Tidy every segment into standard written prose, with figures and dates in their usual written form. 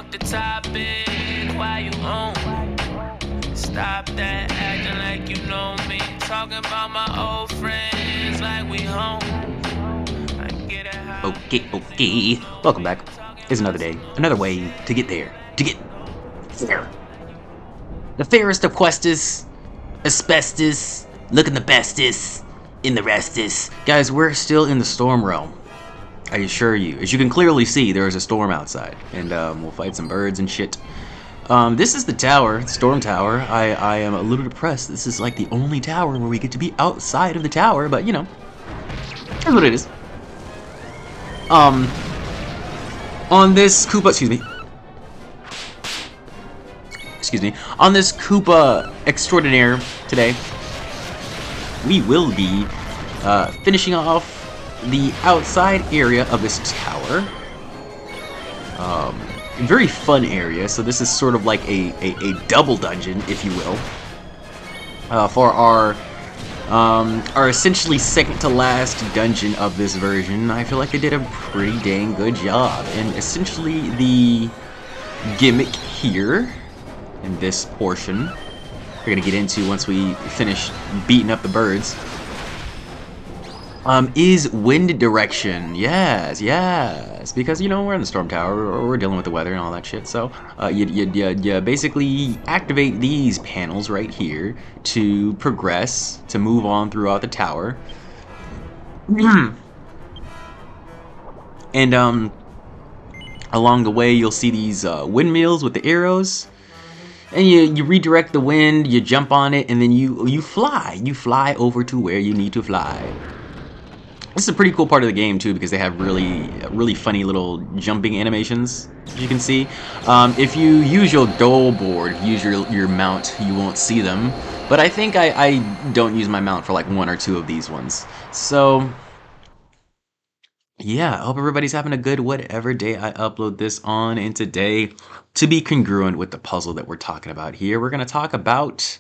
off the topic. Why you on? Stop that acting like you know me. Talking about my old friends like we home. Okay. Welcome back. It's another day, another way to get there. To get there. The fairest of quests, asbestos, looking the bestest, in the restus. Guys, we're still in the storm realm. I assure you. As you can clearly see, there is a storm outside. And we'll fight some birds and shit. This is the tower, Storm Tower. I am a little depressed. This is like the only tower where we get to be outside of the tower, but you know, that's what it is. On this Koopa, excuse me, on this Koopa Extraordinaire today, we will be finishing off the outside area of this tower. Very fun area, so this is sort of like a double dungeon, if you will, for our essentially second to last dungeon of this version. I feel like they did a pretty dang good job, and essentially the gimmick here in this portion we're gonna get into once we finish beating up the birds is wind direction. Yes, because you know we're in the storm tower, or we're dealing with the weather and all that shit. So you basically activate these panels right here to progress, to move on throughout the tower. And along the way you'll see these windmills with the arrows, and you redirect the wind, you jump on it, and then you fly over to where you need to fly. This is a pretty cool part of the game too, because they have really funny little jumping animations, as you can see. If you use your dole board, use your mount, you won't see them. But I think I don't use my mount for like one or two of these ones. So yeah, I hope everybody's having a good whatever day I upload this on. And today, to be congruent with the puzzle that we're talking about here, we're going to talk about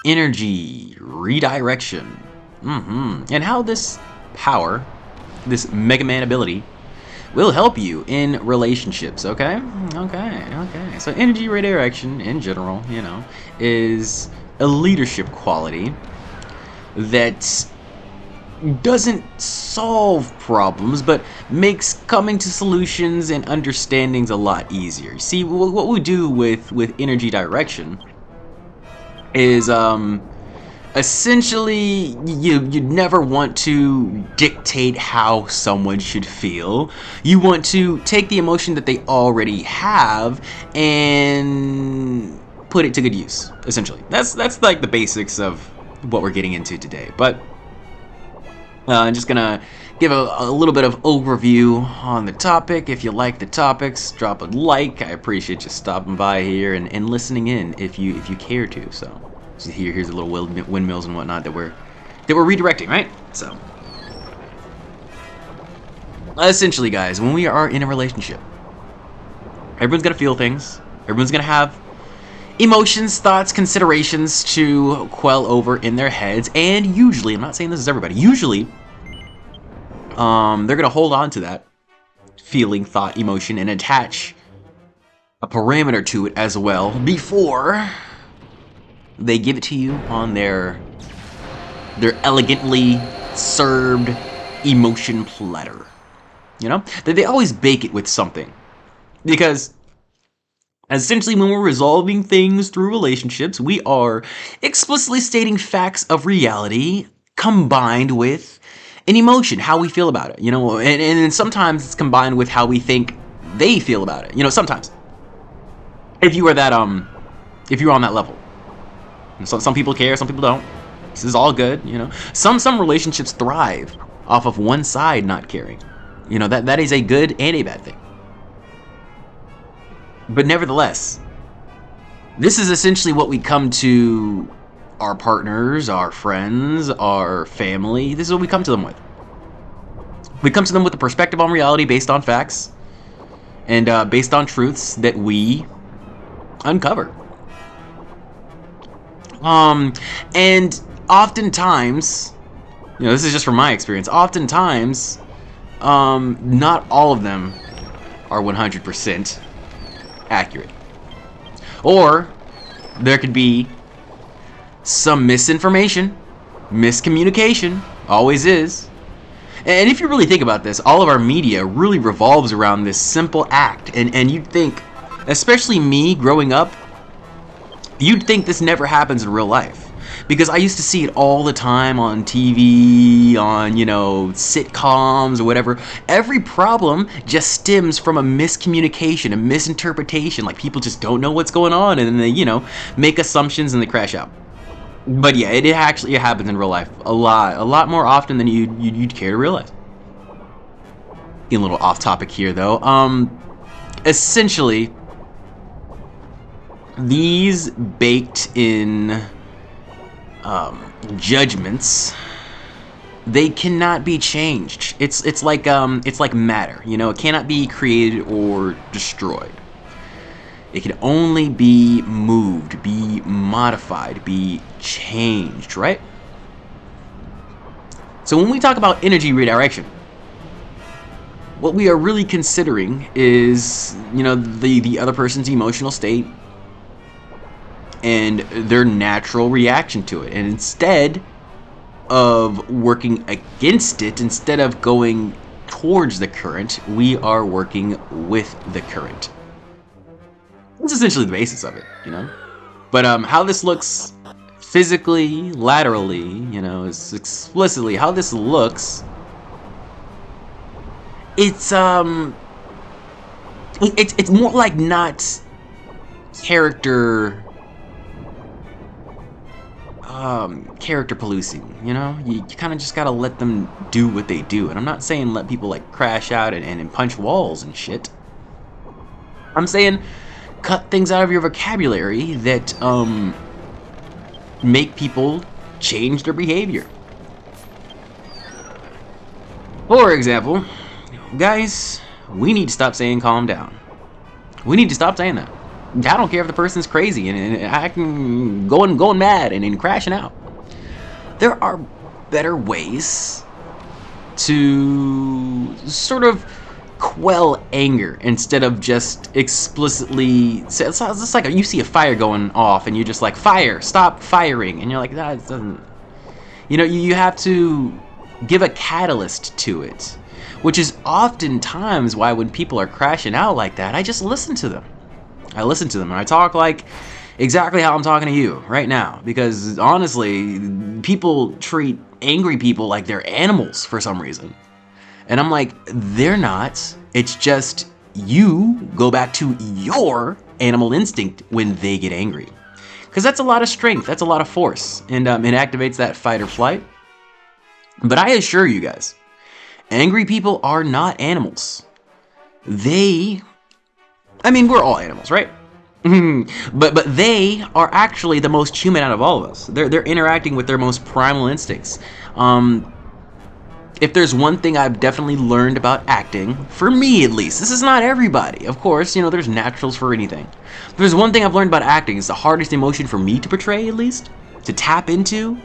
energy redirection. And how this power, this Mega Man ability, will help you in relationships. Okay. So energy redirection in general, you know, is a leadership quality that doesn't solve problems, but makes coming to solutions and understandings a lot easier. See, what we do with energy direction is essentially, you never want to dictate how someone should feel. You want to take the emotion that they already have and put it to good use, essentially. That's like the basics of what we're getting into today. But I'm just gonna give a little bit of overview on the topic. If you like the topics, drop a like. I appreciate you stopping by here and listening in if you care to. So here's a little windmills and whatnot that we're redirecting, right? So essentially, guys, when we are in a relationship, everyone's gonna feel things. Everyone's gonna have emotions, thoughts, considerations to quell over in their heads, and usually, I'm not saying this is everybody, usually they're gonna hold on to that feeling, thought, emotion, and attach a parameter to it as well before they give it to you on their elegantly served emotion platter. You know, they always bake it with something, because essentially when we're resolving things through relationships, we are explicitly stating facts of reality combined with an emotion, how we feel about it, you know, and sometimes it's combined with how we think they feel about it, you know, sometimes. If you are that, if you're on that level. And so some people care, some people don't. This is all good, you know. Some relationships thrive off of one side not caring. You know, that is a good and a bad thing. But nevertheless, this is essentially what we come to our partners, our friends, our family. This is what we come to them with. We come to them with a perspective on reality based on facts and based on truths that we uncover. And oftentimes, you know, this is just from my experience, oftentimes, not all of them are 100%. accurate. Or there could be some misinformation, miscommunication, always is. And if you really think about this, all of our media really revolves around this simple act. And you'd think, especially me growing up, you'd think this never happens in real life. Because I used to see it all the time on TV, on, sitcoms or whatever. Every problem just stems from a miscommunication, a misinterpretation. Like, people just don't know what's going on, and then they, make assumptions and they crash out. But yeah, it actually happens in real life a lot more often than you'd care to realize. Getting a little off topic here, though. Essentially, these baked in judgments, they cannot be changed. It's like matter, it cannot be created or destroyed. It can only be moved, be modified, be changed, right? So when we talk about energy redirection, what we are really considering is, the other person's emotional state and their natural reaction to it. And instead of working against it, instead of going towards the current, we are working with the current. That's essentially the basis of it, But how this looks physically, laterally, is explicitly how this looks. It's more like not character policing, you kind of just gotta let them do what they do. And I'm not saying let people like crash out and punch walls and shit. I'm saying cut things out of your vocabulary that make people change their behavior. For example, guys, we need to stop saying calm down. We need to stop saying that. I don't care if the person's crazy and acting, going mad and crashing out. There are better ways to sort of quell anger instead of just explicitly. It's just like you see a fire going off and you're just like, fire, stop firing, and you're like, that doesn't. You have to give a catalyst to it, which is oftentimes why when people are crashing out like that, I just listen to them. And I talk like exactly how I'm talking to you right now, because honestly, people treat angry people like they're animals for some reason. And I'm like, they're not. It's just you go back to your animal instinct when they get angry. Because that's a lot of strength, that's a lot of force, and it activates that fight or flight. But I assure you guys, angry people are not animals. We're all animals, right? but they are actually the most human out of all of us. They're interacting with their most primal instincts. If there's one thing I've definitely learned about acting, for me at least, this is not everybody, of course, there's naturals for anything. If there's one thing I've learned about acting, it's the hardest emotion for me to portray, at least, to tap into,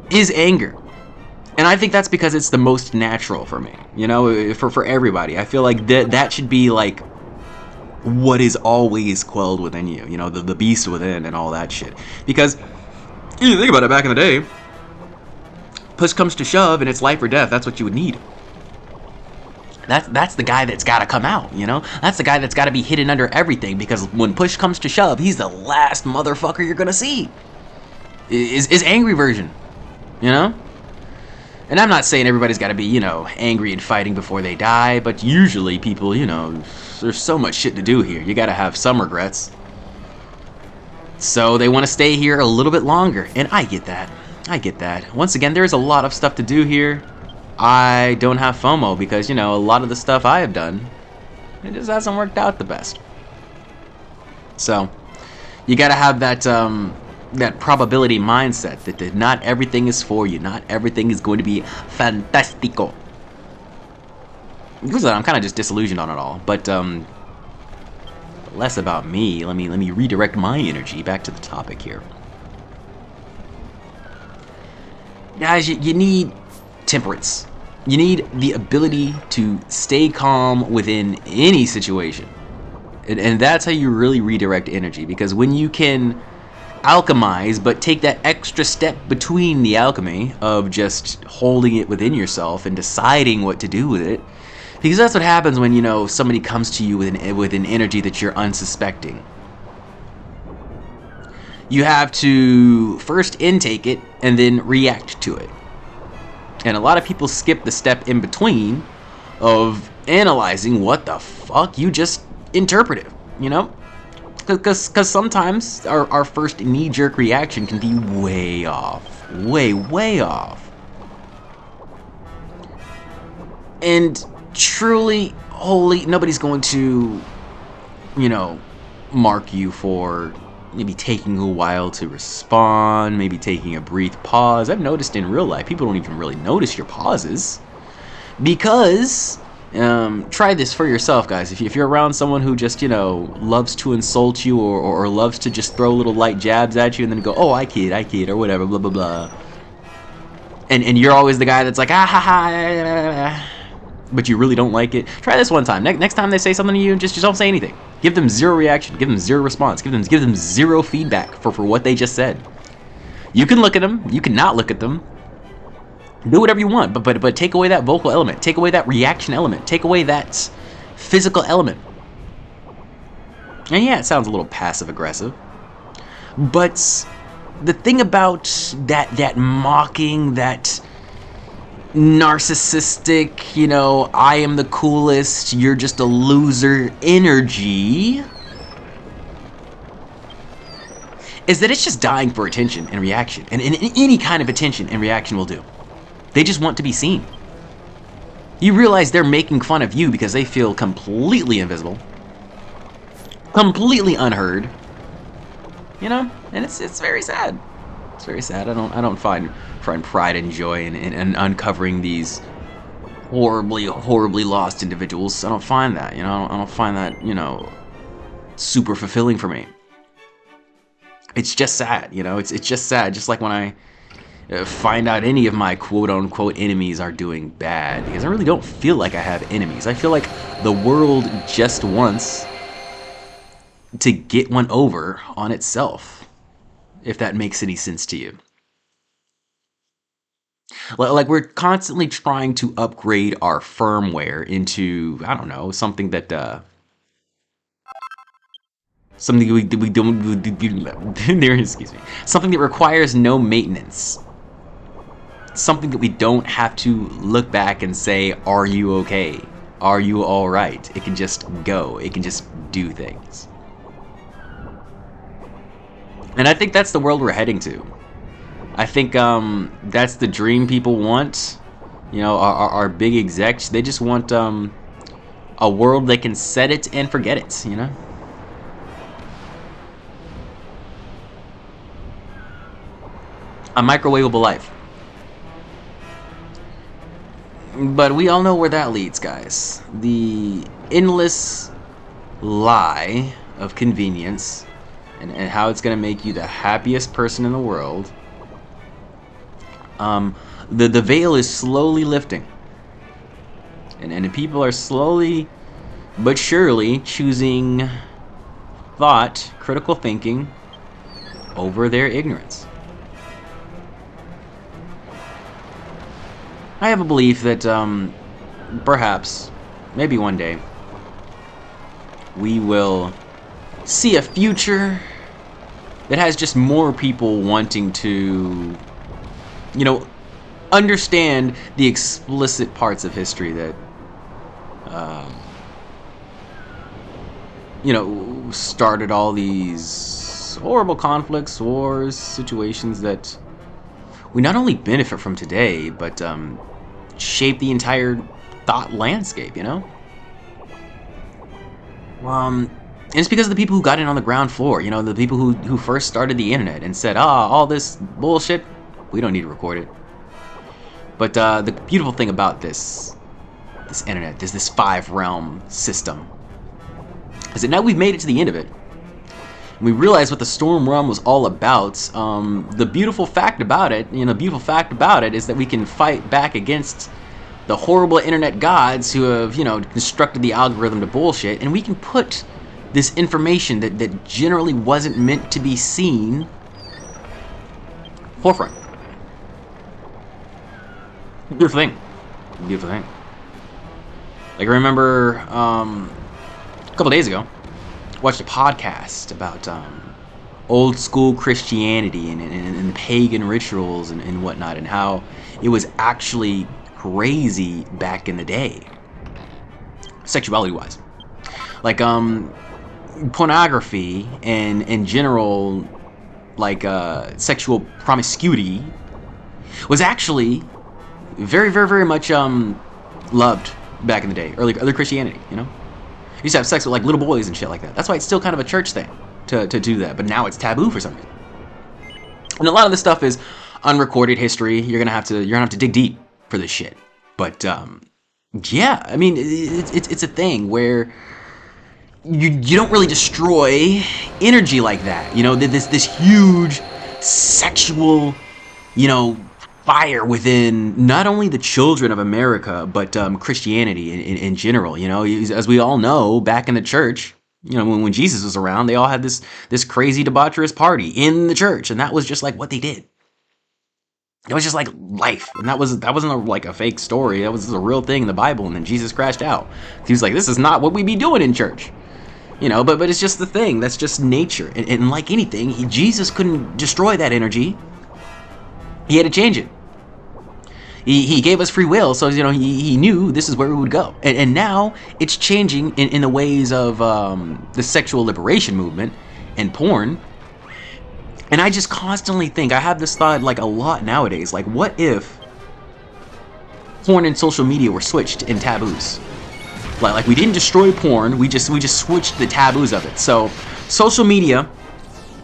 is anger. And I think that's because it's the most natural for me, for everybody. I feel like that should be like what is always quelled within you, the beast within and all that shit. Because you think about it, back in the day, push comes to shove and it's life or death, that's what you would need. That's the guy that's got to come out, That's the guy that's got to be hidden under everything, because when push comes to shove, he's the last motherfucker you're gonna see. Is angry version, And I'm not saying everybody's got to be, angry and fighting before they die, but usually people, there's so much shit to do here. You got to have some regrets. So they want to stay here a little bit longer, and I get that. Once again, there's a lot of stuff to do here. I don't have FOMO because, a lot of the stuff I have done, it just hasn't worked out the best. So you got to have that probability mindset that not everything is for you. Not everything is going to be fantastico. Because I'm kind of just disillusioned on it all. But less about me. Let me redirect my energy back to the topic here. Guys, you need temperance. You need the ability to stay calm within any situation. And that's how you really redirect energy, because when you can alchemize but take that extra step between the alchemy of just holding it within yourself and deciding what to do with it, because that's what happens when, you know, somebody comes to you with an energy that you're unsuspecting. You have to first intake it and then react to it. And a lot of people skip the step in between of analyzing what the fuck you just interpreted, you know? Because sometimes our first knee-jerk reaction can be way off. Way off. And truly, wholly, nobody's going to, you know, mark you for maybe taking a while to respond, maybe taking a brief pause. I've noticed in real life, people don't even really notice your pauses. Because, try this for yourself, guys. If you're around someone who just, you know, loves to insult you or loves to just throw little light jabs at you and then go, oh, I kid, or whatever, blah, blah, blah. And you're always the guy that's like, ah, ha, ha, but you really don't like it. Try this one time. Next time they say something to you, just don't say anything. Give them zero reaction. Give them zero response. Give them zero feedback for what they just said. You can look at them. You can not look at them. Do whatever you want, but take away that vocal element. Take away that reaction element. Take away that physical element. And yeah, it sounds a little passive aggressive, but the thing about that mocking, that narcissistic, you know, I am the coolest, you're just a loser energy, is that it's just dying for attention and reaction. And any kind of attention and reaction will do. They just want to be seen. You realize they're making fun of you because they feel completely invisible, completely unheard. You know, and it's very sad. It's very sad. I don't find pride and joy in uncovering these horribly lost individuals. I don't find that. You know, I don't find that, you know, super fulfilling for me. It's just sad. You know, it's just sad. Just like when I find out any of my quote-unquote enemies are doing bad, because I really don't feel like I have enemies. I feel like the world just wants to get one over on itself, if that makes any sense to you. Like we're constantly trying to upgrade our firmware into, I don't know, something that something we don't excuse me, something that requires no maintenance. Something that we don't have to look back and say, are you okay? Are you all right? It can just go. It can just do things. And I think that's the world we're heading to. I think that's the dream people want. You know, our big execs, they just want a world they can set it and forget it, you know? A microwavable life. But we all know where that leads, guys. The endless lie of convenience and how it's going to make you the happiest person in the world. The veil is slowly lifting. And people are slowly but surely choosing thought, critical thinking, over their ignorance. I have a belief that perhaps, maybe one day, we will see a future that has just more people wanting to, you know, understand the explicit parts of history that, you know, started all these horrible conflicts, wars, situations that we not only benefit from today, but shape the entire thought landscape, you know? And it's because of the people who got in on the ground floor, you know, the people who first started the internet and said, all this bullshit, we don't need to record it. But the beautiful thing about this internet, this 5-realm system, is that now we've made it to the end of it. And we realized what the Storm Realm was all about. The beautiful fact about it, is that we can fight back against the horrible internet gods who have, you know, constructed the algorithm to bullshit, and we can put this information that generally wasn't meant to be seen forefront. Beautiful thing. Beautiful thing. Like, I remember a couple days ago, I watched a podcast about old school Christianity and pagan rituals and whatnot, and how it was actually crazy back in the day, sexuality wise. Like pornography and in general, like sexual promiscuity was actually very, very, very much loved back in the day, early Christianity, you know? You used to have sex with like little boys and shit like that. That's why it's still kind of a church thing to do that, but now it's taboo for some reason. And a lot of this stuff is unrecorded history. You're gonna have to dig deep for this shit. But yeah, I mean, it's a thing where you don't really destroy energy like that. You know, this huge sexual, you know, fire within not only the children of America, but Christianity in general. You know, as we all know, back in the church, you know, when Jesus was around, they all had this crazy debaucherous party in the church, and that was just like what they did. It was just like life, and that wasn't like a fake story. That was a real thing in the Bible. And then Jesus crashed out. He was like, "This is not what we be doing in church." You know, but it's just the thing. That's just nature. And like anything, Jesus couldn't destroy that energy. He had to change it. He gave us free will, so, you know, he knew this is where we would go. And now it's changing in the ways of the sexual liberation movement and porn. And I just constantly think, I have this thought like a lot nowadays, like, what if porn and social media were switched in taboos? Like we didn't destroy porn, we just switched the taboos of it. So social media,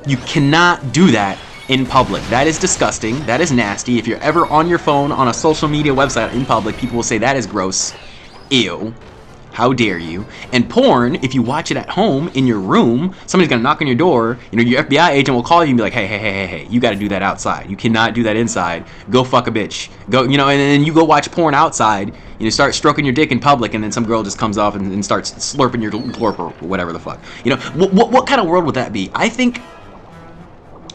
you cannot do that in public. That is disgusting. That is nasty. If you're ever on your phone on a social media website in public, people will say that is gross. Ew. How dare you? And porn, if you watch it at home in your room, somebody's gonna knock on your door. You know, your FBI agent will call you and be like, hey, you got to do that outside. You cannot do that inside. Go fuck a bitch. Go, you know, and then you go watch porn outside. You know, start stroking your dick in public, and then some girl just comes off and starts slurping your glorp or whatever the fuck. You know, what kind of world would that be? I think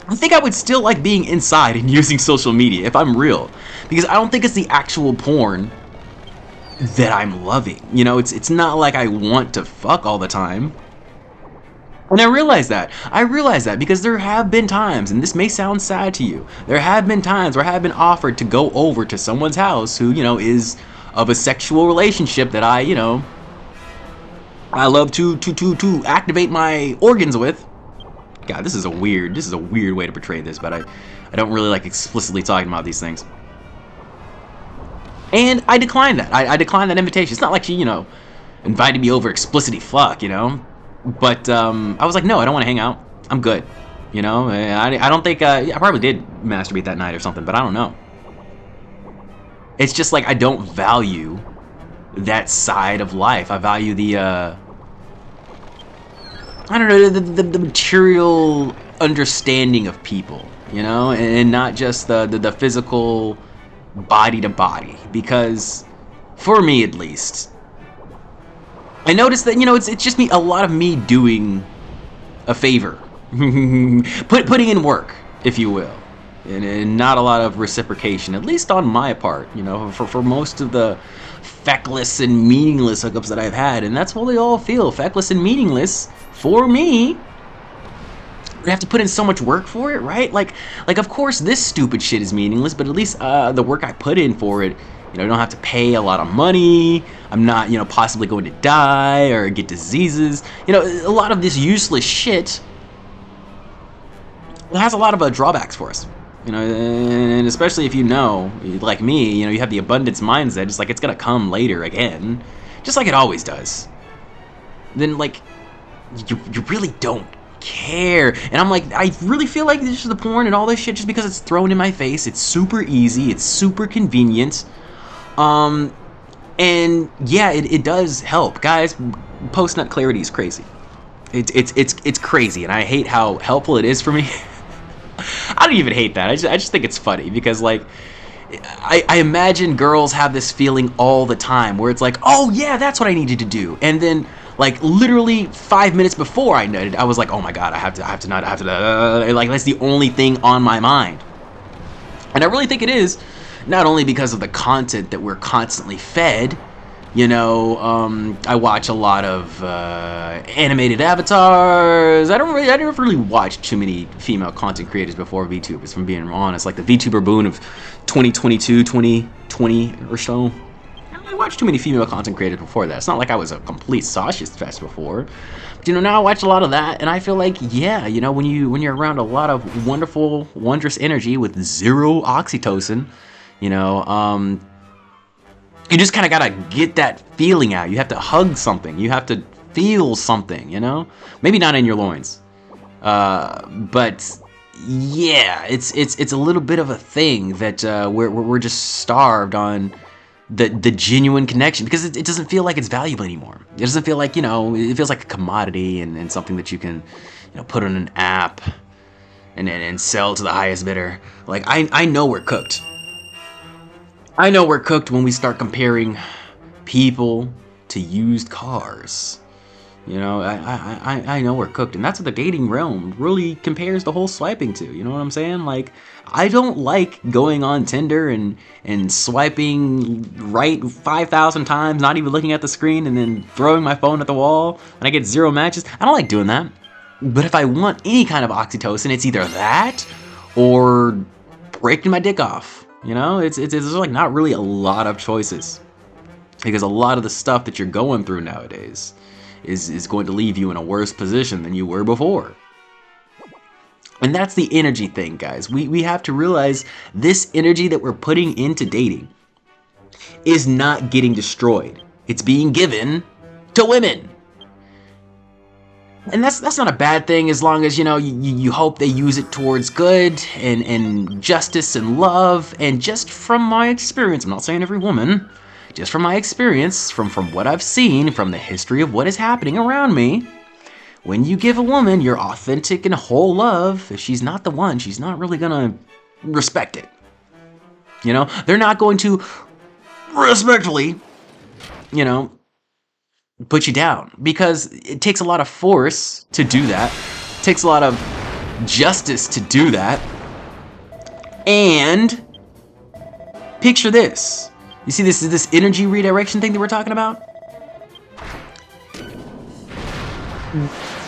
I would still like being inside and using social media if I'm real, because I don't think it's the actual porn that I'm loving. You know, it's not like I want to fuck all the time. And I realize that because there have been times, and this may sound sad to you, there have been times where I have been offered to go over to someone's house who, you know, is of a sexual relationship that I, you know, I love to activate my organs with. God, this is a weird way to portray this, but I don't really like explicitly talking about these things. And I declined that. I declined that invitation. It's not like she, you know, invited me over explicitly fuck, you know. But I was like, no, I don't want to hang out. I'm good. You know, I don't think, I probably did masturbate that night or something, but I don't know. It's just like I don't value that side of life. I value the, I don't know, the material understanding of people, you know, and not just the physical body to body. Because for me at least, I noticed that, you know, it's just a lot of me doing a favor, putting in work, if you will, and not a lot of reciprocation, at least on my part, you know, for most of the feckless and meaningless hookups that I've had. And that's what they all feel, feckless and meaningless for me. We have to put in so much work for it, right? Like of course this stupid shit is meaningless, but at least the work I put in for it, you know, I don't have to pay a lot of money. I'm not, you know, possibly going to die or get diseases. You know, a lot of this useless shit, it has a lot of drawbacks for us. You know, and especially if you know, like me, you know, you have the abundance mindset. It's like it's gonna come later again, just like it always does. Then, like, you really don't care. And I'm like, I really feel like this is the porn and all this shit just because it's thrown in my face. It's super easy. It's super convenient. And yeah, it does help, guys. Post-nut clarity is crazy. It's crazy, and I hate how helpful it is for me. I don't even hate that. I just think it's funny because, like, I imagine girls have this feeling all the time where it's like, oh yeah, that's what I needed to do. And then Like literally 5 minutes before I nutted, I was like, oh my god, I have to nut, like that's the only thing on my mind. And I really think it is, not only because of the content that we're constantly fed. You know, I watch a lot of animated avatars. I never really watched too many female content creators before VTubers, from being honest. Like the VTuber boom of 2022, 2020 or so. I watched too many female content creators before that. It's not like I was a complete sausage fest before. But, you know, now I watch a lot of that, and I feel like, yeah, you know, when you're around a lot of wonderful, wondrous energy with zero oxytocin, you know, you just kind of gotta get that feeling out. You have to hug something. You have to feel something, you know? Maybe not in your loins. But yeah, it's a little bit of a thing that we're just starved on the genuine connection, because it doesn't feel like it's valuable anymore. It doesn't feel like, you know, it feels like a commodity and something that you can, you know, put on an app and sell to the highest bidder. Like, I know we're cooked. I know we're cooked when we start comparing people to used cars. You know, I know we're cooked, and that's what the dating realm really compares the whole swiping to. You know what I'm saying? Like, I don't like going on Tinder and swiping right 5,000 times, not even looking at the screen, and then throwing my phone at the wall, and I get 0 matches. I don't like doing that. But if I want any kind of oxytocin, it's either that or breaking my dick off. You know, it's like not really a lot of choices, because a lot of the stuff that you're going through nowadays is going to leave you in a worse position than you were before. And that's the energy thing, guys. We have to realize this energy that we're putting into dating is not getting destroyed. It's being given to women. And that's not a bad thing, as long as, you know, you hope they use it towards good and justice and love. And just from my experience, I'm not saying every woman, just from my experience, from what I've seen, from the history of what is happening around me, when you give a woman your authentic and whole love, if she's not the one, she's not really gonna respect it. You know, they're not going to respectfully, you know, put you down, because it takes a lot of force to do that. It takes a lot of justice to do that. And picture this. You see this energy redirection thing that we're talking about?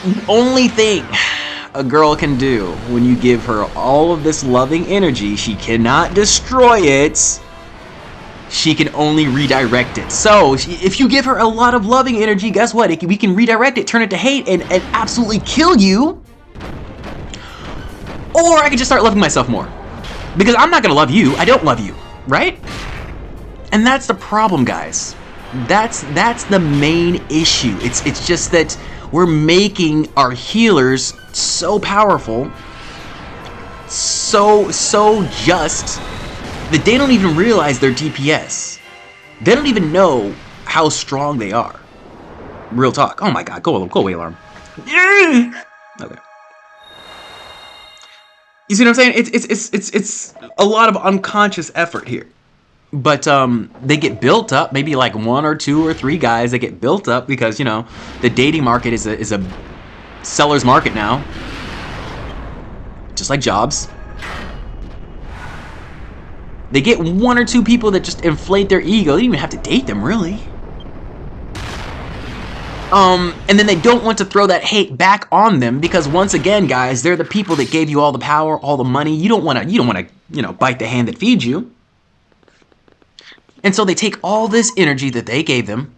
The only thing a girl can do when you give her all of this loving energy, she cannot destroy it. She can only redirect it. So if you give her a lot of loving energy, guess what? We can redirect it, turn it to hate, and absolutely kill you. Or I can just start loving myself more, because I'm not gonna love you. I don't love you, right? And that's the problem, guys. That's the main issue. It's just that we're making our healers so powerful, so just, that they don't even realize their DPS. They don't even know how strong they are. Real talk. Oh my god, go away, alarm. Okay. You see what I'm saying? It's a lot of unconscious effort here. But they get built up, maybe like 1 or 2 or 3 guys that get built up, because, you know, the dating market is a seller's market now. Just like jobs. They get 1 or 2 people that just inflate their ego. They don't even have to date them, really. And then they don't want to throw that hate back on them, because once again, guys, they're the people that gave you all the power, all the money. You don't want to, you know, bite the hand that feeds you. And so they take all this energy that they gave them,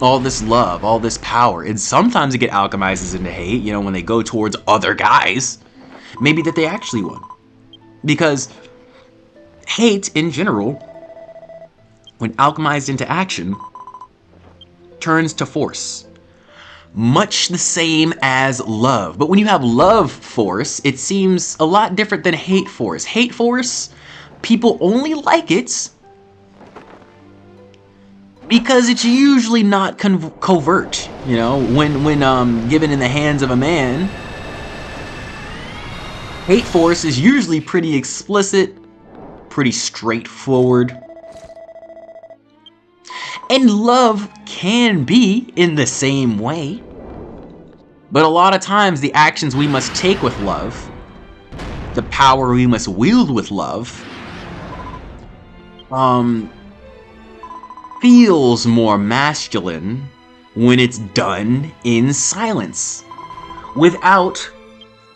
all this love, all this power, and sometimes it get alchemizes into hate, you know, when they go towards other guys, maybe that they actually won. Because hate, in general, when alchemized into action, turns to force. Much the same as love. But when you have love force, it seems a lot different than hate force. Hate force, people only like it because it's usually not covert. You know, when given in the hands of a man, hate force is usually pretty explicit, pretty straightforward. And love can be in the same way. But a lot of times the actions we must take with love, the power we must wield with love, feels more masculine when it's done in silence, without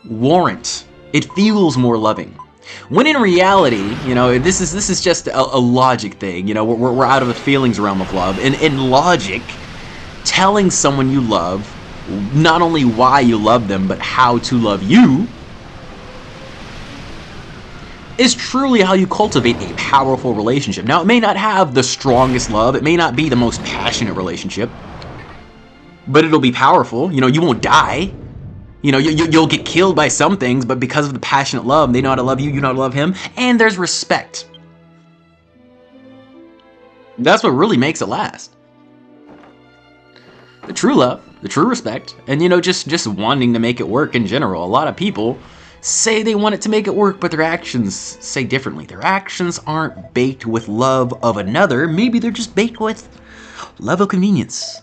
warrant. It feels more loving. When in reality, you know, this is just a logic thing. You know, we're out of the feelings realm of love. And in logic, telling someone you love not only why you love them, but how to love you, is truly how you cultivate a powerful relationship. Now, it may not have the strongest love, it may not be the most passionate relationship, but it'll be powerful. You know, you won't die. You know, you'll get killed by some things, but because of the passionate love, they know how to love you, you know how to love him, and there's respect. That's what really makes it last. The true love, the true respect, and you know, just wanting to make it work in general. A lot of people say they want it to make it work, but their actions say differently. Their actions aren't baked with love of another. Maybe they're just baked with love of convenience.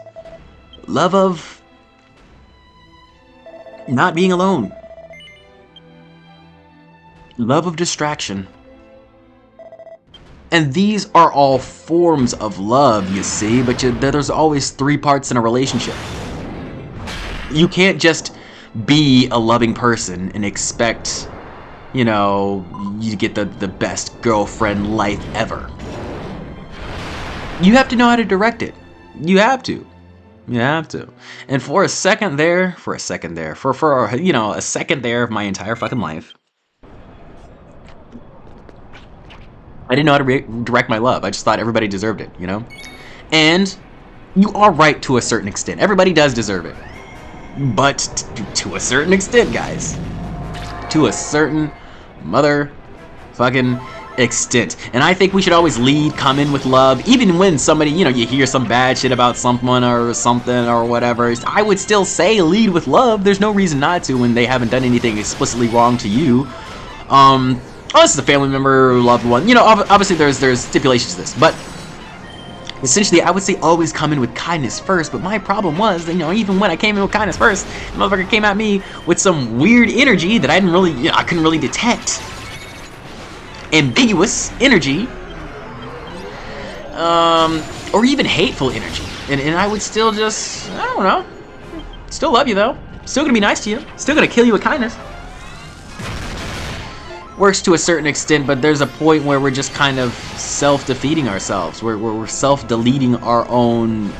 Love of not being alone. Love of distraction. And these are all forms of love, you see, but there's always three parts in a relationship. You can't just be a loving person and expect, you know, you get the best girlfriend life ever. You have to know how to direct it. You have to. You have to. And for a second there of my entire fucking life, I didn't know how to direct my love. I just thought everybody deserved it, you know? And you are right to a certain extent. Everybody does deserve it. But to a certain extent, guys. To a certain motherfucking extent. And I think we should always come in with love, even when somebody, you know, you hear some bad shit about someone or something or whatever. I would still say lead with love. There's no reason not to when they haven't done anything explicitly wrong to you. Unless it's a family member or loved one. You know, obviously there's stipulations to this, but essentially, I would say always come in with kindness first, but my problem was that, you know, even when I came in with kindness first, the motherfucker came at me with some weird energy that I couldn't really detect. Ambiguous energy, or even hateful energy, and I would still just, I don't know, still love you though, still gonna be nice to you, still gonna kill you with kindness. Works to a certain extent, but there's a point where we're just kind of self-defeating ourselves. We're self-deleting our own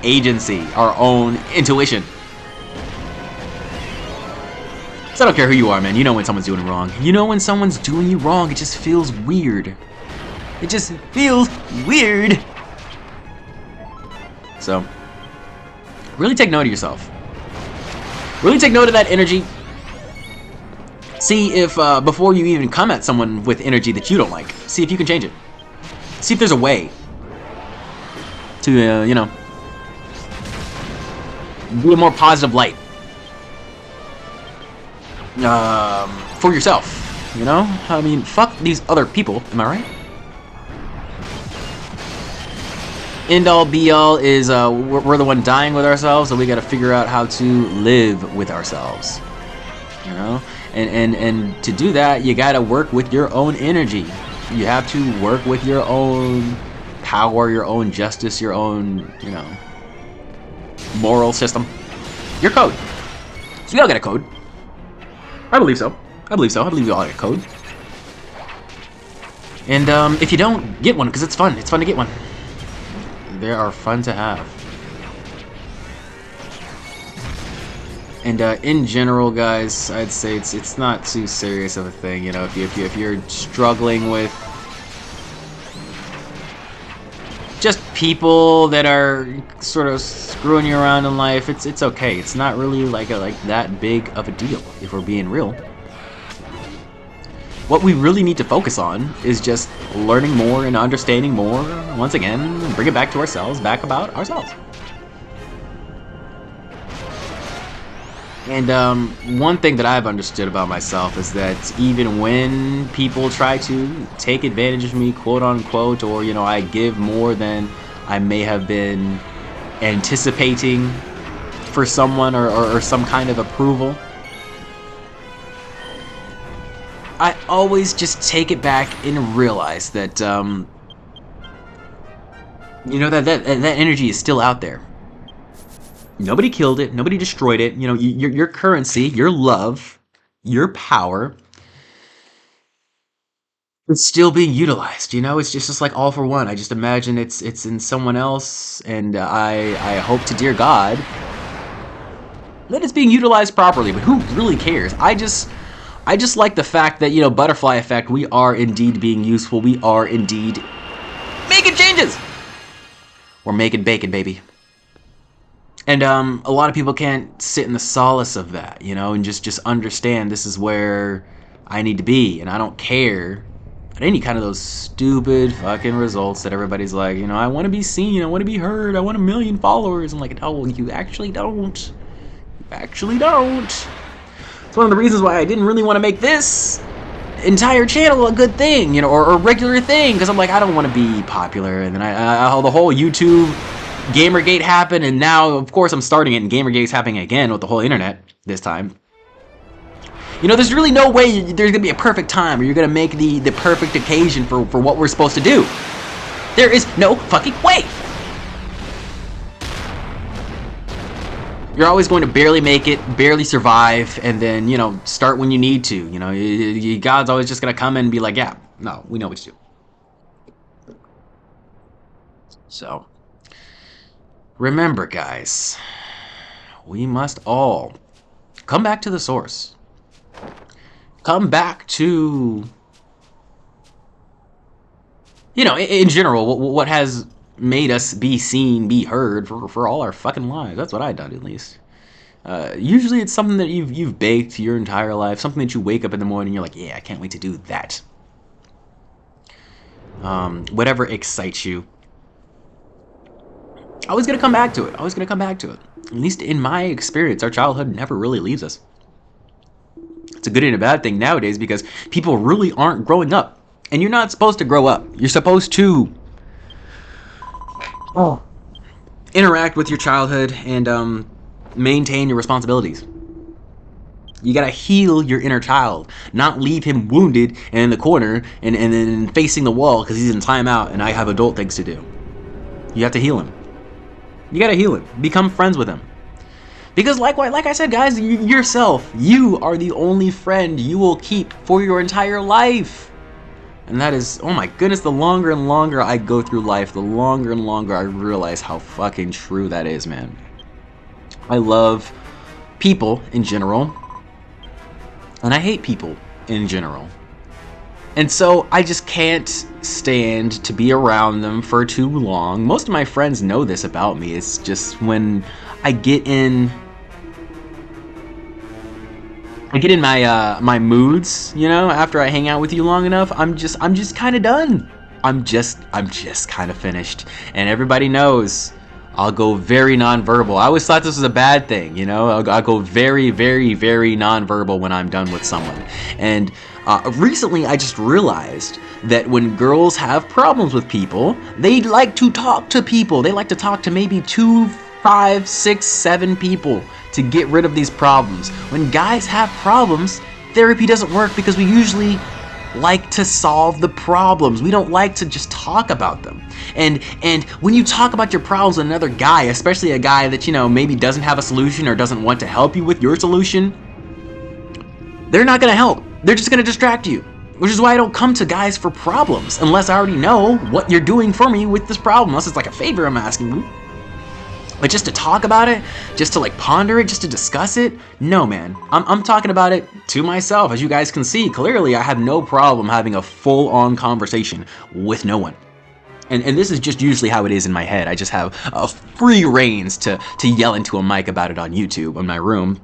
agency, our own intuition. So I don't care who you are, man. You know when someone's doing wrong. You know when someone's doing you wrong. It just feels weird. It just feels weird. So, really take note of yourself. Really take note of that energy. See if, before you even come at someone with energy that you don't like, see if you can change it. See if there's a way to, you know, be a more positive light. For yourself, you know? I mean, fuck these other people, am I right? End all be all is, we're the one dying with ourselves, so we gotta figure out how to live with ourselves. You know? And to do that, you gotta work with your own energy. You have to work with your own power, your own justice, your own, you know, moral system. Your code. So we all got a code. I believe so. I believe so. I believe we all got a code. And if you don't, get one, because it's fun. It's fun to get one. They are fun to have. And in general, guys, I'd say it's not too serious of a thing. You know, if you're struggling with just people that are sort of screwing you around in life, it's okay. It's not really like that big of a deal, if we're being real. What we really need to focus on is just learning more and understanding more. Once again, bring it back to ourselves, back about ourselves. And one thing that I've understood about myself is that even when people try to take advantage of me, quote unquote, or, you know, I give more than I may have been anticipating for someone or some kind of approval. I always just take it back and realize that, you know, that energy is still out there. Nobody killed it. Nobody destroyed it. You know, your currency, your love, your power, it's still being utilized. You know, it's just like all for one. I just imagine it's in someone else, and I hope to dear God that it's being utilized properly. But who really cares? I just like the fact that, you know, butterfly effect, we are indeed being useful. We are indeed making changes. We're making bacon, baby. And a lot of people can't sit in the solace of that, you know, and just understand this is where I need to be, and I don't care at any kind of those stupid fucking results that everybody's like, you know, I want to be seen, I want to be heard, I want 1 million followers. I'm like, oh, you actually don't. You actually don't. It's one of the reasons why I didn't really want to make this entire channel a good thing, you know, or a regular thing, because I'm like, I don't want to be popular. And then the whole YouTube Gamergate happened, and now, of course, I'm starting it, and Gamergate's happening again with the whole internet this time. You know, there's really no way there's gonna be a perfect time, or you're gonna make the perfect occasion for what we're supposed to do. There is no fucking way. You're always going to barely make it, barely survive, and then, you know, start when you need to. You know, God's always just gonna come in and be like, yeah, no, we know what to do. So, remember, guys, we must all come back to the source. Come back to, you know, in general, what has made us be seen, be heard for all our fucking lives. That's what I've done, at least. Usually it's something that you've baked your entire life, something that you wake up in the morning and you're like, yeah, I can't wait to do that. Whatever excites you. Always gonna come back to it. Always gonna come back to it. At least in my experience, our childhood never really leaves us. It's a good and a bad thing nowadays because people really aren't growing up. And you're not supposed to grow up. You're supposed to interact with your childhood and maintain your responsibilities. You gotta heal your inner child, not leave him wounded and in the corner and then facing the wall because he's in timeout and I have adult things to do. You have to heal him. You gotta heal him. Become friends with him. Because like I said, guys, yourself, you are the only friend you will keep for your entire life. And that is, oh my goodness, the longer and longer I go through life, the longer and longer I realize how fucking true that is, man. I love people in general, and I hate people in general. And so I just can't stand to be around them for too long. Most of my friends know this about me. It's just when I get in my moods, you know, after I hang out with you long enough, I'm just kind of done. I'm just kind of finished. And everybody knows I'll go very nonverbal. I always thought this was a bad thing, you know. I'll go very, very, very nonverbal when I'm done with someone. And recently I just realized that when girls have problems with people, they like to talk to people. They like to talk to maybe 2, 5, 6, 7 people to get rid of these problems. When guys have problems, therapy doesn't work because we usually like to solve the problems. We don't like to just talk about them. And when you talk about your problems with another guy, especially a guy that, you know, maybe doesn't have a solution or doesn't want to help you with your solution, they're not gonna help. They're just gonna distract you. Which is why I don't come to guys for problems unless I already know what you're doing for me with this problem. Unless it's like a favor I'm asking you. But just to talk about it, just to like ponder it, just to discuss it, no, man. I'm talking about it to myself. As you guys can see, clearly I have no problem having a full-on conversation with no one. And this is just usually how it is in my head. I just have free reins to yell into a mic about it on YouTube in my room.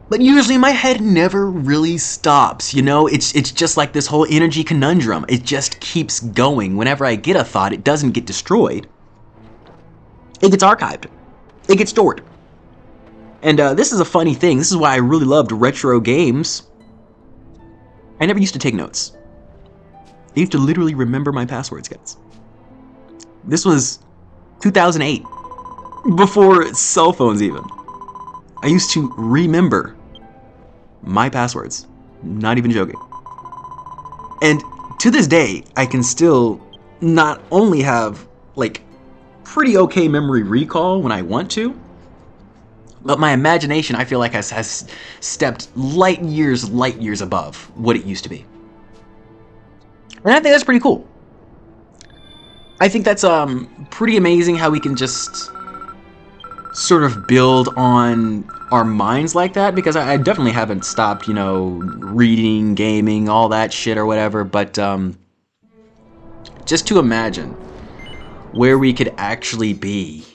But usually my head never really stops, you know? It's just like this whole energy conundrum. It just keeps going. Whenever I get a thought, it doesn't get destroyed. It gets archived. It gets stored. And this is a funny thing. This is why I really loved retro games. I never used to take notes. I used to literally remember my passwords, guys. This was 2008, before cell phones even. I used to remember my passwords. Not even joking. And to this day, I can still not only have like pretty okay memory recall when I want to, but my imagination, I feel like, has stepped light years above what it used to be. And I think that's pretty cool. I think that's pretty amazing how we can just sort of build on our minds like that, because I definitely haven't stopped, reading, gaming, all that shit or whatever, but just to imagine where we could actually be,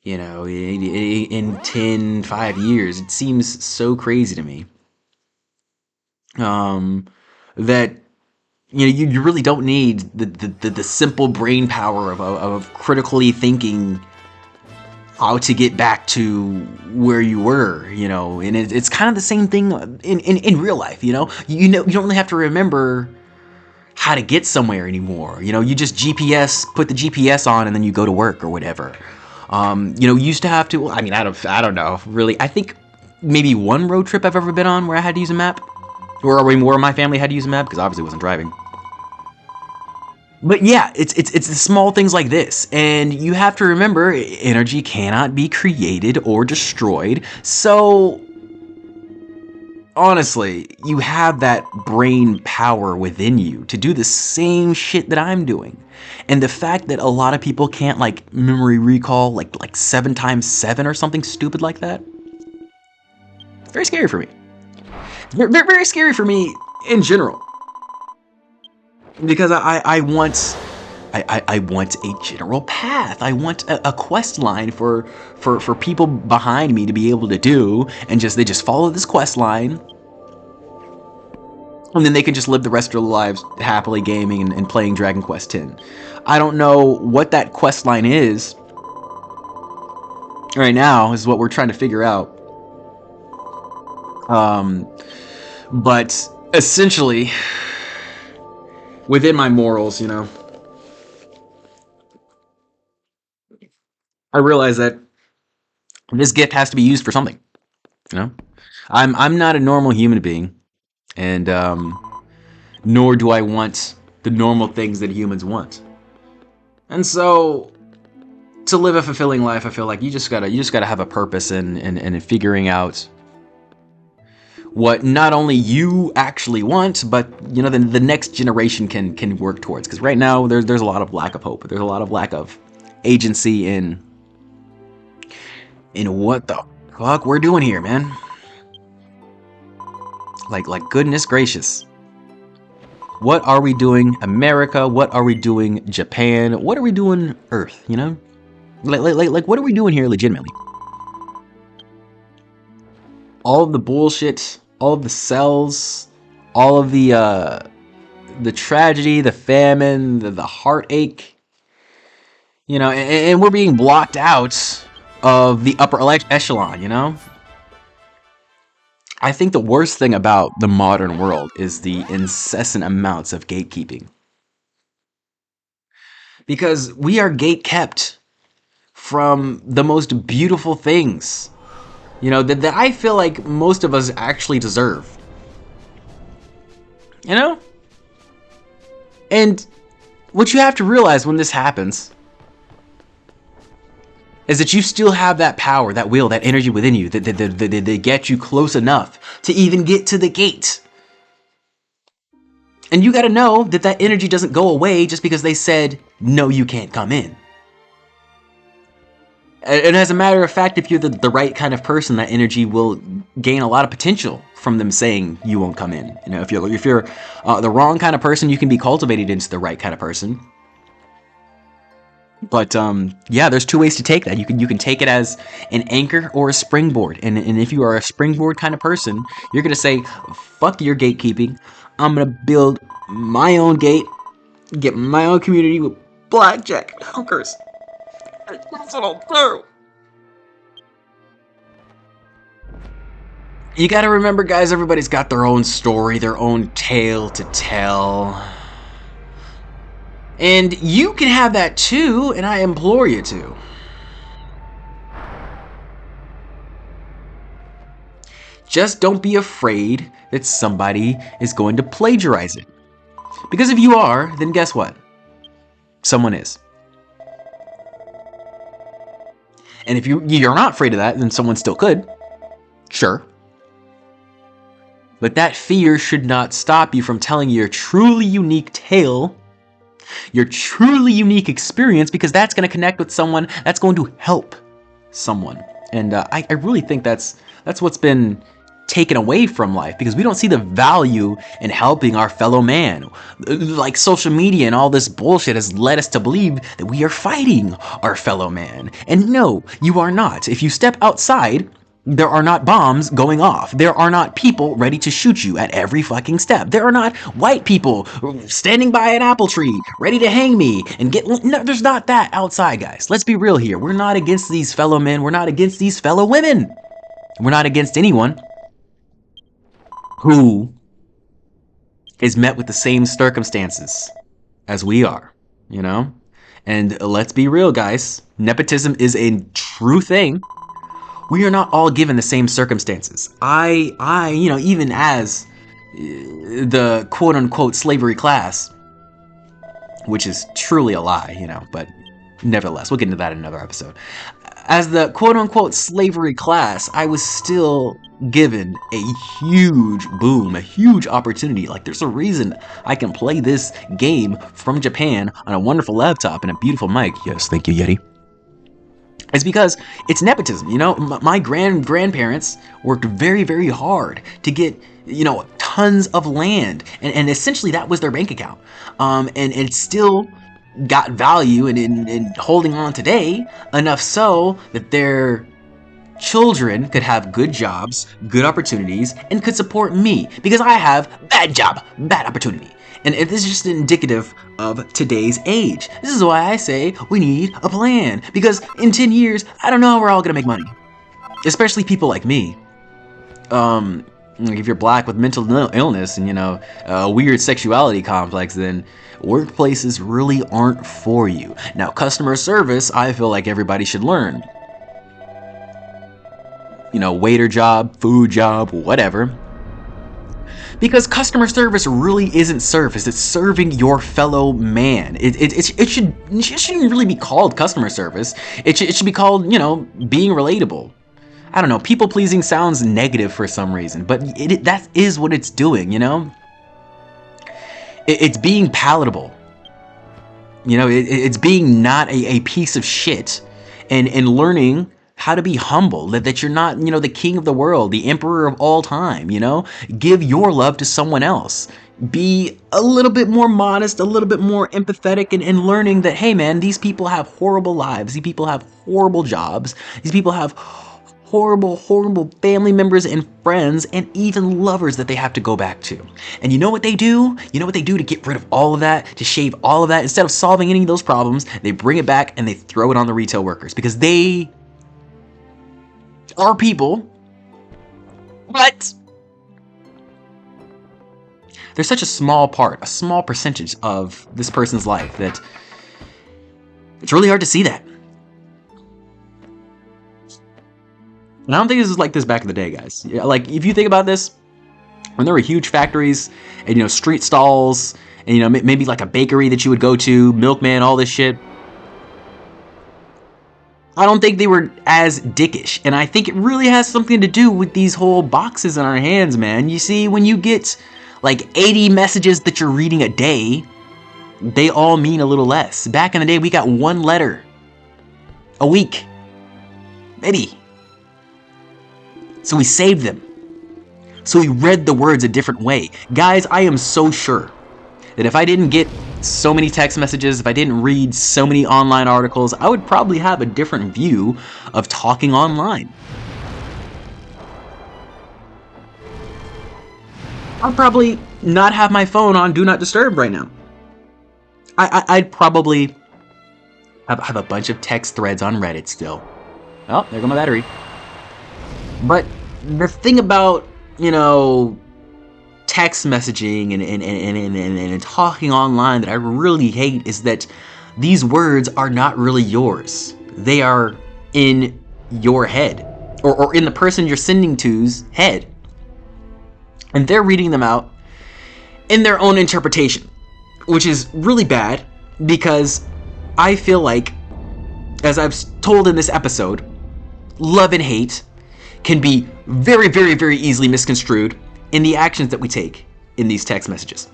in 10, 5 years, it seems so crazy to me. That you really don't need the simple brain power of critically thinking how to get back to where you were, and it's kind of the same thing in real life, you don't really have to remember how to get somewhere anymore. You just put the GPS on, and then you go to work or whatever. You used to have to, I don't know, really. I think maybe one road trip I've ever been on where I had to use a map, or where my family had to use a map, because obviously I wasn't driving. But yeah, it's the small things like this, and you have to remember, energy cannot be created or destroyed. So honestly, you have that brain power within you to do the same shit that I'm doing. And the fact that a lot of people can't memory recall like 7 times 7 or something stupid like that, very scary for me. Very scary for me in general. Because I want a general path. I want a quest line for people behind me to be able to do, and they just follow this quest line, and then they can just live the rest of their lives happily gaming and playing Dragon Quest X. I don't know what that quest line is right now, is what we're trying to figure out. But essentially, within my morals, I realize that this gift has to be used for something. I'm not a normal human being, and nor do I want the normal things that humans want. And so, to live a fulfilling life, I feel like you just gotta have a purpose in figuring out what not only you actually want, but the next generation can work towards. Because right now there's a lot of lack of hope. There's a lot of lack of agency in what the fuck we're doing here, man. Like goodness gracious. What are we doing, America? What are we doing, Japan? What are we doing, Earth? Like what are we doing here legitimately? All of the bullshit, all of the cells, all of the tragedy, the famine, the heartache, and we're being blocked out of the upper echelon, I think the worst thing about the modern world is the incessant amounts of gatekeeping. Because we are gate-kept from the most beautiful things, that I feel like most of us actually deserve. And what you have to realize when this happens is that you still have that power, that will, that energy within you that get you close enough to even get to the gate. And you gotta know that energy doesn't go away just because they said, no, you can't come in. And as a matter of fact, if you're the right kind of person, that energy will gain a lot of potential from them saying you won't come in. If you're the wrong kind of person, you can be cultivated into the right kind of person. But yeah, there's 2 ways to take that. You can take it as an anchor or a springboard. And if you are a springboard kind of person, you're gonna say, fuck your gatekeeping. I'm gonna build my own gate, get my own community with blackjack hookers. That's what I'll do. You gotta remember, guys, everybody's got their own story, their own tale to tell. And you can have that too, and I implore you to. Just don't be afraid that somebody is going to plagiarize it. Because if you are, then guess what? Someone is. And if you're not afraid of that, then someone still could. Sure. But that fear should not stop you from telling your truly unique tale, your truly unique experience, because that's going to connect with someone, that's going to help someone. And I really think that's what's been taken away from life, because we don't see the value in helping our fellow man. Like social media and all this bullshit has led us to believe that we are fighting our fellow man. And no, you are not. If you step outside, there are not bombs going off. There are not people ready to shoot you at every fucking step. There are not white people standing by an apple tree ready to hang me and get... No, there's not that outside, guys. Let's be real here. We're not against these fellow men. We're not against these fellow women. We're not against anyone who is met with the same circumstances as we are, you know? And let's be real, guys. Nepotism is a true thing. We are not all given the same circumstances. I, you know, even as the quote-unquote slavery class, which is truly a lie, you know, but nevertheless, we'll get into that in another episode. As the quote-unquote slavery class, I was still given a huge boom, a huge opportunity. Like, there's a reason I can play this game from Japan on a wonderful laptop and a beautiful mic. Yes, thank you, Yeti. It's because it's nepotism, you know? My grandparents worked very, very hard to get, you know, tons of land. And essentially that was their bank account. And it still got value in holding on today, enough so that their children could have good jobs, good opportunities, and could support me. Because I have bad job, bad opportunity. And this is just indicative of today's age. This is why I say we need a plan. Because in 10 years, I don't know how we're all gonna make money. Especially people like me. If you're black with mental illness and, you know, a weird sexuality complex, then workplaces really aren't for you. Now, customer service, I feel like everybody should learn. You know, waiter job, food job, whatever. Because customer service really isn't service, it's serving your fellow man. It shouldn't really be called customer service. It should be called, you know, being relatable. I don't know, people pleasing sounds negative for some reason, but that is what it's doing, you know? It's being palatable. You know, it's being not a piece of shit and learning how to be humble, that you're not, you know, the king of the world, the emperor of all time, you know? Give your love to someone else. Be a little bit more modest, a little bit more empathetic, and learning that, hey man, these people have horrible lives, these people have horrible jobs, these people have horrible, horrible family members and friends and even lovers that they have to go back to. And you know what they do? You know what they do to get rid of all of that, to shave all of that? Instead of solving any of those problems, they bring it back and they throw it on the retail workers because they are people, but they're such a small part, a small percentage of this person's life that it's really hard to see that. And I don't think this is like this back in the day, guys. Yeah, like, if you think about this, when there were huge factories and, you know, street stalls and, you know, maybe like a bakery that you would go to, milkman, all this shit, I don't think they were as dickish. And I think it really has something to do with these whole boxes in our hands, man. You see, when you get like 80 messages that you're reading a day, they all mean a little less. Back in the day, we got one letter a week, maybe. So we saved them. So we read the words a different way. Guys, I am so sure that if I didn't get so many text messages, if I didn't read so many online articles, I would probably have a different view of talking online. I'll probably not have my phone on Do Not Disturb right now. I'd probably have a bunch of text threads on Reddit still. Oh, there goes my battery. But the thing about, you know, text messaging and talking online that I really hate is that these words are not really yours. They are in your head, or in the person you're sending to's head. And they're reading them out in their own interpretation, which is really bad because I feel like, as I've told in this episode, love and hate can be very, very, very easily misconstrued in the actions that we take in these text messages.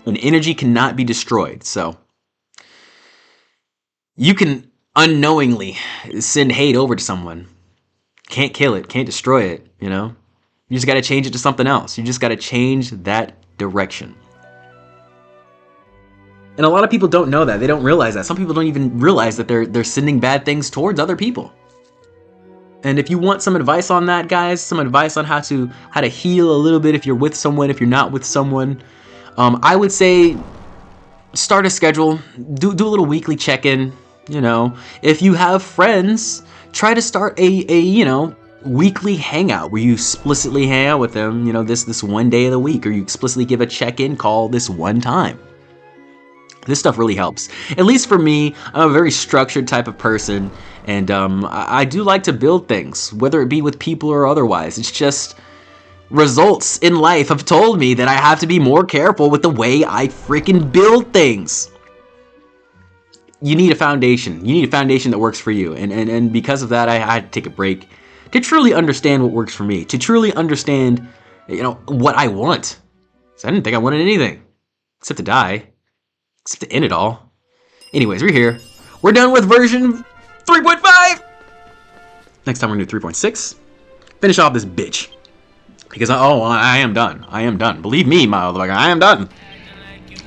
And energy cannot be destroyed, so you can unknowingly send hate over to someone. Can't kill it, can't destroy it, you know? You just gotta change it to something else. You just gotta change that direction. And a lot of people don't know that. They don't realize that. Some people don't even realize that they're sending bad things towards other people. And if you want some advice on that, guys, some advice on how to heal a little bit if you're with someone, if you're not with someone, I would say start a schedule. Do a little weekly check-in. You know, if you have friends, try to start a weekly hangout where you explicitly hang out with them. You know, this one day of the week, or you explicitly give a check-in call this one time. This stuff really helps. At least for me, I'm a very structured type of person, and I do like to build things, whether it be with people or otherwise. It's just results in life have told me that I have to be more careful with the way I freaking build things. You need a foundation. You need a foundation that works for you, and because of that, I had to take a break to truly understand what works for me, to truly understand, what I want. So I didn't think I wanted anything except to die. Except to end it all. Anyways, we're here. We're done with version 3.5! Next time we're gonna do 3.6. Finish off this bitch. Because, I am done. I am done. Believe me, motherfucker, I am done.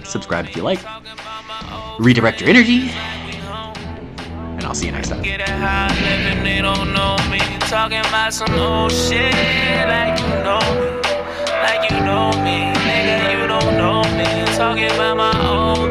Subscribe if you like. Redirect your energy. And I'll see you next time. Get a high living, they don't know me. Talking about some old shit like you know me. Like you know me, nigga, you don't know me. Talking about my old